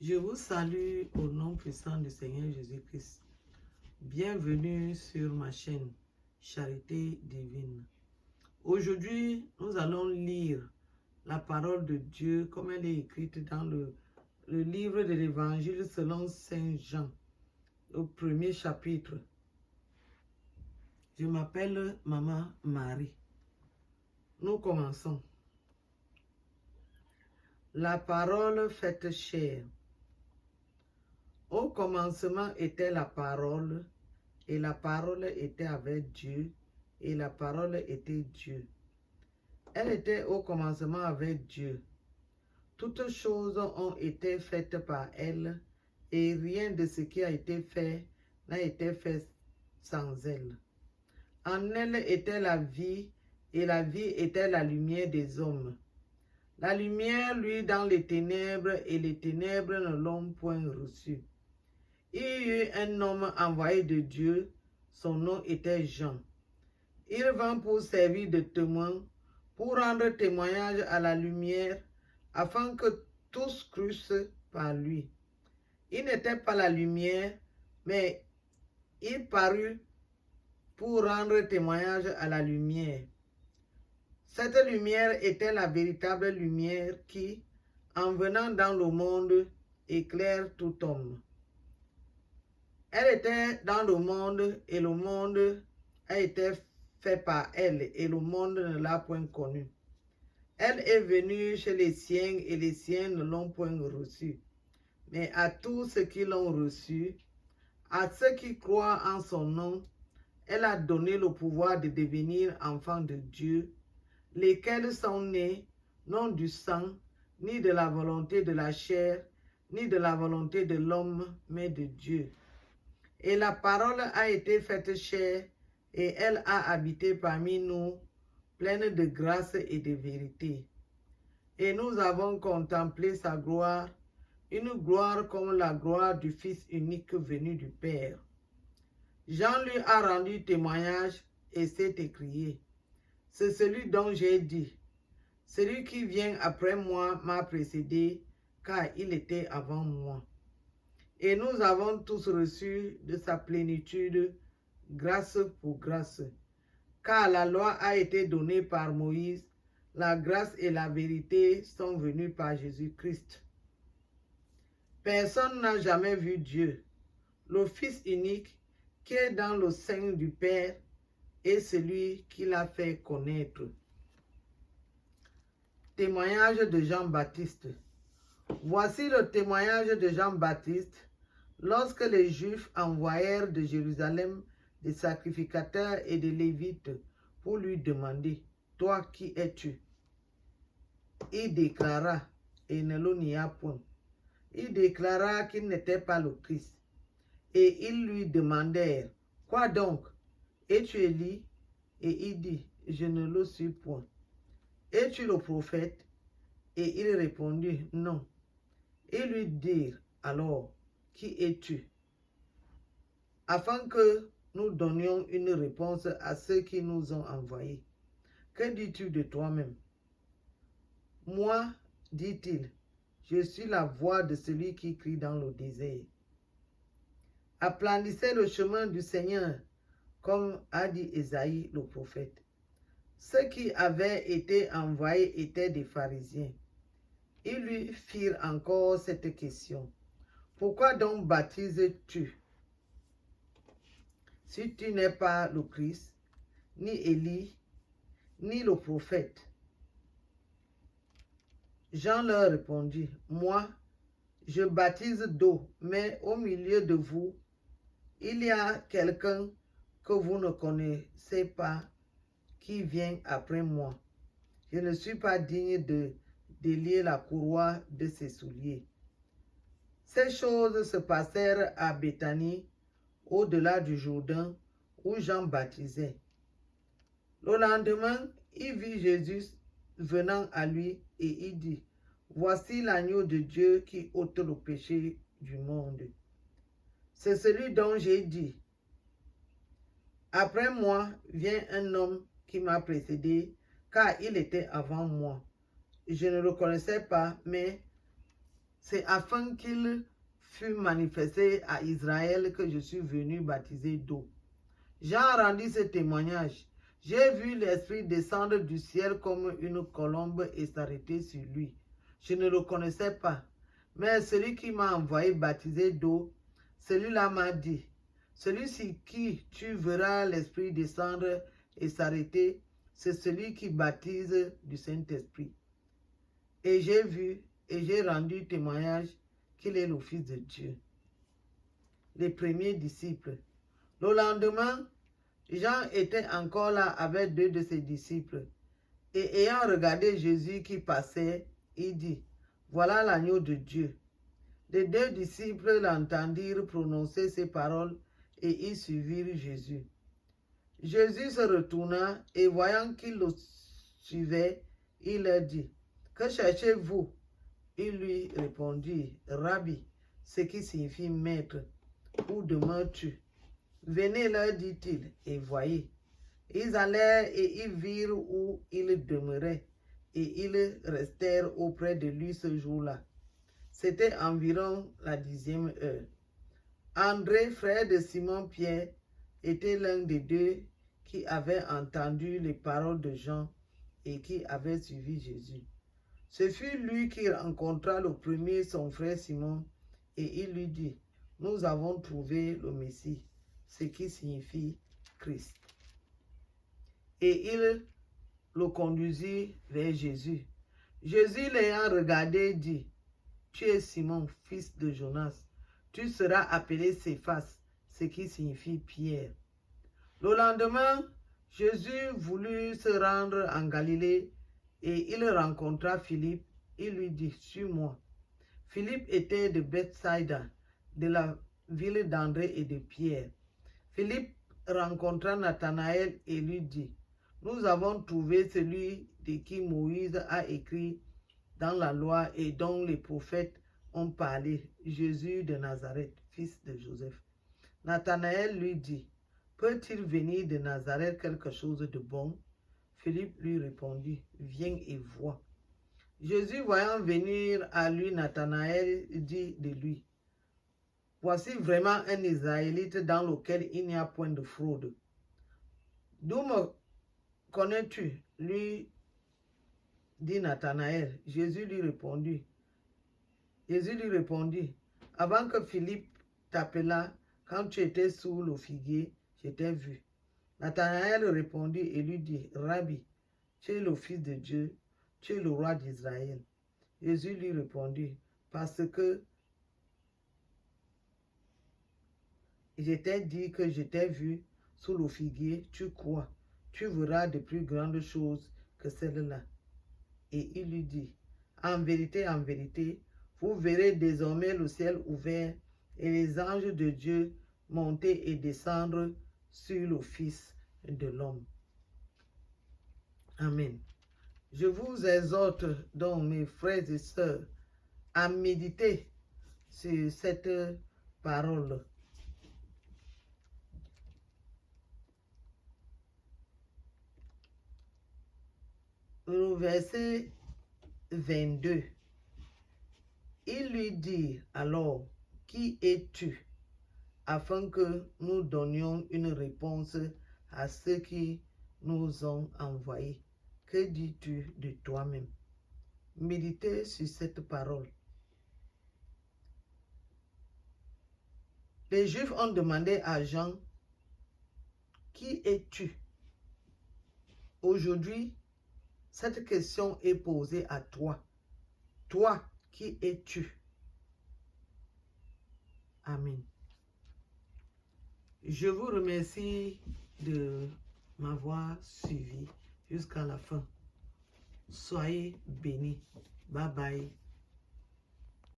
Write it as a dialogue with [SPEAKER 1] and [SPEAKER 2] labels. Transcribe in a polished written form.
[SPEAKER 1] Je vous salue au nom puissant du Seigneur Jésus-Christ. Bienvenue sur ma chaîne Charité Divine. Aujourd'hui, nous allons lire la parole de Dieu comme elle est écrite dans le livre de l'Évangile selon Saint Jean, au premier chapitre. Je m'appelle Maman Marie. Nous commençons. La parole faite chair. Au commencement était la parole, et la parole était avec Dieu, et la parole était Dieu. Elle était au commencement avec Dieu. Toutes choses ont été faites par elle, et rien de ce qui a été fait n'a été fait sans elle. En elle était la vie, et la vie était la lumière des hommes. La lumière luit dans les ténèbres, et les ténèbres ne l'ont point reçue. Il y eut un homme envoyé de Dieu, son nom était Jean. Il vint pour servir de témoin, pour rendre témoignage à la lumière, afin que tous crussent par lui. Il n'était pas la lumière, mais il parut pour rendre témoignage à la lumière. Cette lumière était la véritable lumière qui, en venant dans le monde, éclaire tout homme. Elle était dans le monde, et le monde a été fait par elle, et le monde ne l'a point connue. Elle est venue chez les siens, et les siens ne l'ont point reçue. Mais à tous ceux qui l'ont reçue, à ceux qui croient en son nom, elle a donné le pouvoir de devenir enfants de Dieu, lesquels sont nés, non du sang, ni de la volonté de la chair, ni de la volonté de l'homme, mais de Dieu. Et la parole a été faite chair, et elle a habité parmi nous, pleine de grâce et de vérité. Et nous avons contemplé sa gloire, une gloire comme la gloire du Fils unique venu du Père. Jean lui a rendu témoignage et s'est écrié: c'est celui dont j'ai dit, celui qui vient après moi m'a précédé, car il était avant moi. Et nous avons tous reçu de sa plénitude grâce pour grâce. Car la loi a été donnée par Moïse, la grâce et la vérité sont venues par Jésus-Christ. Personne n'a jamais vu Dieu. Le Fils unique qui est dans le sein du Père est celui qui l'a fait connaître. Témoignage de Jean-Baptiste. Voici le témoignage de Jean-Baptiste lorsque les Juifs envoyèrent de Jérusalem des sacrificateurs et des Lévites pour lui demander: toi, qui es-tu? Il déclara, et ne le nia point, il déclara qu'il n'était pas le Christ. Et ils lui demandèrent: quoi donc? Es-tu Élie? Et il dit: je ne le suis point. Es-tu le prophète? Et il répondit: non. Ils lui dirent alors: qui es-tu? Afin que nous donnions une réponse à ceux qui nous ont envoyés. Que dis-tu de toi-même? Moi, dit-il, je suis la voix de celui qui crie dans le désert. Aplanissez le chemin du Seigneur, comme a dit Ésaïe le prophète. Ceux qui avaient été envoyés étaient des pharisiens. Ils lui firent encore cette question: pourquoi donc baptises-tu, si tu n'es pas le Christ, ni Élie, ni le prophète? Jean leur répondit: moi, je baptise d'eau, mais au milieu de vous, il y a quelqu'un que vous ne connaissez pas, qui vient après moi. Je ne suis pas digne de délier la courroie de ses souliers. Ces choses se passèrent à Béthanie, au-delà du Jourdain, où Jean baptisait. Le lendemain, il vit Jésus venant à lui, et il dit: voici l'agneau de Dieu qui ôte le péché du monde. C'est celui dont j'ai dit: après moi vient un homme qui m'a précédé, car il était avant moi. Je ne le connaissais pas, mais C'est afin qu'il fût manifesté à Israël que je suis venu baptiser d'eau. Jean rendit ce témoignage. J'ai vu l'Esprit descendre du ciel comme une colombe et s'arrêter sur lui. Je ne le connaissais pas, mais celui qui m'a envoyé baptiser d'eau, celui-là m'a dit, celui sur qui tu verras l'Esprit descendre et s'arrêter, c'est celui qui baptise du Saint-Esprit. Et j'ai vu et j'ai rendu témoignage qu'il est le Fils de Dieu. Les premiers disciples. Le lendemain, Jean était encore là avec 2 de ses disciples. Et ayant regardé Jésus qui passait, il dit, « Voilà l'agneau de Dieu. » Les 2 disciples l'entendirent prononcer ces paroles et ils suivirent Jésus. Jésus se retourna et voyant qu'ils le suivaient, il leur dit, « Que cherchez-vous » Ils lui répondirent, « Rabbi », ce qui signifie maître, « où demeures-tu » Venez, leur dit-il, et voyez. Ils allèrent et ils virent où il demeurait, et ils restèrent auprès de lui ce jour-là. C'était environ la 10e heure. André, frère de Simon-Pierre, était l'un des 2 qui avaient entendu les paroles de Jean et qui avaient suivi Jésus. Ce fut lui qui rencontra le premier son frère Simon, et il lui dit, « Nous avons trouvé le Messie », ce qui signifie Christ. Et il le conduisit vers Jésus. Jésus l'ayant regardé dit, « Tu es Simon, fils de Jonas, tu seras appelé Céphas, ce qui signifie Pierre. » Le lendemain, Jésus voulut se rendre en Galilée et il rencontra Philippe. Il lui dit, « Suis-moi. » Philippe était de Bethsaïda, de la ville d'André et de Pierre. Philippe rencontra Nathanaël et lui dit, « Nous avons trouvé celui de qui Moïse a écrit dans la loi et dont les prophètes ont parlé, Jésus de Nazareth, fils de Joseph. » Nathanaël lui dit, « Peut-il venir de Nazareth quelque chose de bon ?» Philippe lui répondit, « Viens et vois. » Jésus, voyant venir à lui Nathanaël, dit de lui, « Voici vraiment un Israélite dans lequel il n'y a point de fraude. » « D'où me connais-tu » lui dit Nathanaël. Jésus lui répondit, « Avant que Philippe t'appelât, quand tu étais sous le figuier, je t'ai vu. » Nathanaël répondit et lui dit, « Rabbi, tu es le Fils de Dieu, tu es le roi d'Israël. » Jésus lui répondit, « Parce que je t'ai dit que je t'ai vu sous le figuier, tu crois, tu verras de plus grandes choses que celles-là. » Et il lui dit, « En vérité, vous verrez désormais le ciel ouvert et les anges de Dieu monter et descendre sur le Fils de l'homme. » Amen. Je vous exhorte donc, mes frères et sœurs, à méditer sur cette parole. Le verset 22. Il lui dit alors, « Qui es-tu » afin que nous donnions une réponse à ceux qui nous ont envoyés. Que dis-tu de toi-même? Méditez sur cette parole. Les Juifs ont demandé à Jean, « Qui es-tu » Aujourd'hui, cette question est posée à toi. Toi, qui es-tu? Amen. Je vous remercie de m'avoir suivi jusqu'à la fin. Soyez bénis. Bye bye.